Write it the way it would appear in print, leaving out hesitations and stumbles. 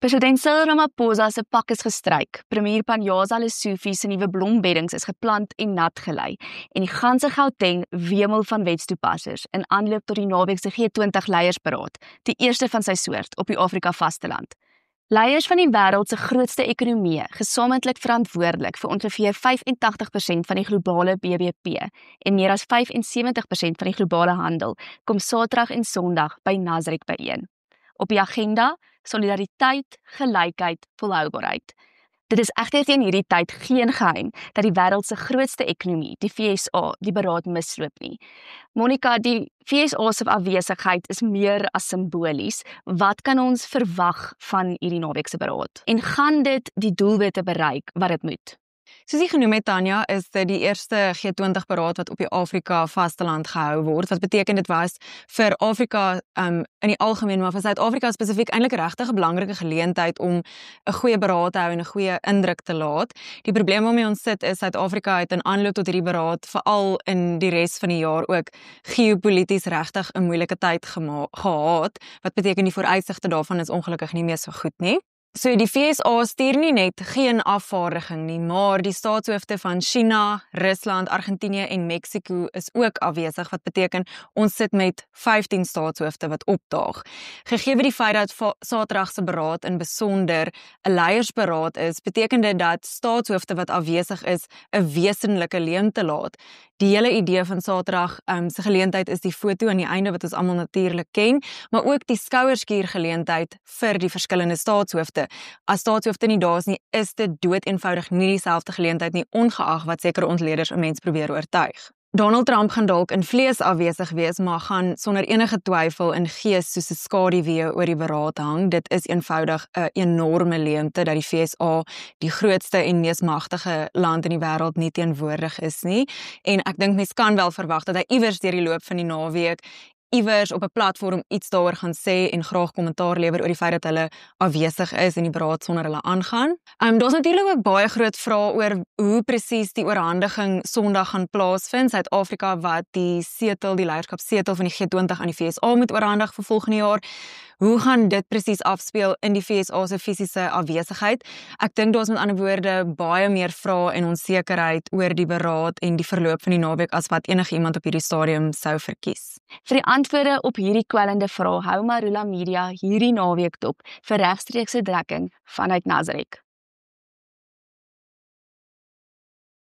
President Cyril Ramaphosa se pak is gestryk. Premier Panyaza Lesufi se nuwe blombeddings is geplant en nat gelei. En die ganse Gauteng wemel van wetstoepassers in aanloop tot die naweek se G20 leiersberaad, die eerste van sy soort op die Afrika vasteland. Leiers van die wêreld se grootste ekonomieë, gesamentlik verantwoordelik vir ongeveer 85% van die globale BBP en meer as 75% van die globale handel, kom Saterdag en Sondag by Nasrek byeen. Op die agenda, solidariteit, gelykheid, volhoubaarheid. Dit is egter teen hierdie tyd geen geheim dat die wêreld se grootste ekonomie, die FSA, die beraad misloop nie. Monica, die FSA se afwesigheid is meer as simbolies. Wat kan ons verwag van hierdie naweek se beraad? En gaan dit die doelwitte bereik wat dit moet? Soos jy genoem het, Tanya, is dit die eerste G20 beraad wat op die Afrika vasteland gehou word. Wat beteken dit was vir Afrika in die algemeen, maar vir Suid-Afrika spesifiek eintlik regtig 'n belangrike geleentheid om 'n goeie beraad te hou en 'n goeie indruk te laat. Die probleem waarmee ons sit is Suid-Afrika het in aanloop tot hierdie beraad, veral in die res van die jaar ook geopolities regtig 'n moeilike tyd gehad. Wat beteken die vooruitsigte daarvan is ongelukkig nie meer so goed nie. So die FSA stuur nie net geen afvaardiging nie, maar die staatshoofde van China, Rusland, Argentinië en Mexico is ook afwesig, wat beteken ons sit met 15 staatshoofde wat opdaag. Gegee die feit dat Saterdag se beraad in besonder 'n leiersberaad is, beteken dit dat staatshoofde wat afwesig is 'n wesenlike leemte laat. Die hele idee van Saterdag se geleentheid is die foto aan die einde wat ons almal natuurlik ken, maar ook die skouerskuur geleentheid vir die verskillende staatshoofde. As staatshoofde nie daar is nie, is dit doeteenvoudig nie dieselfde geleentheid nie, ongeag wat sekere ontleeders 'n mens probeer oortuig. Donald Trump gaan dalk in vlees afwesig wees, maar gaan sonder enige twyfel in gees soos 'n skaduwee oor die beraad hang. Dit is eenvoudig 'n enorme leemte dat die FSA, die grootste en mees magtige land in die wêreld, nie teenwoordig is nie. En ek dink mens kan wel verwag dat hy iewers deur die loop van die naweek iewers op 'n platform iets daaroor gaan sê en graag kommentaar lewer oor die feit dat hulle afwesig is en die beraad sonder hulle aangaan. Daar's natuurlik ook baie groot vrae oor hoe presies die oorhandiging Sondag gaan plaasvind. Suid-Afrika wat die leierskapssetel van die G20 aan die FSA moet oorhandig vir volgende jaar. Hoe gaan dit presies afspeel in die FSA se fisiese afwesigheid? Ek dink daar's met ander woorde baie meer vrae en onsekerheid oor die beraad en die verloop van die naweek as wat enige iemand op hierdie stadium sou verkies. Vir die antwoorde op hierdie kwellende vrae hou Marula Media hierdie naweek dop vir regstreekse dekking vanuit Nasrek.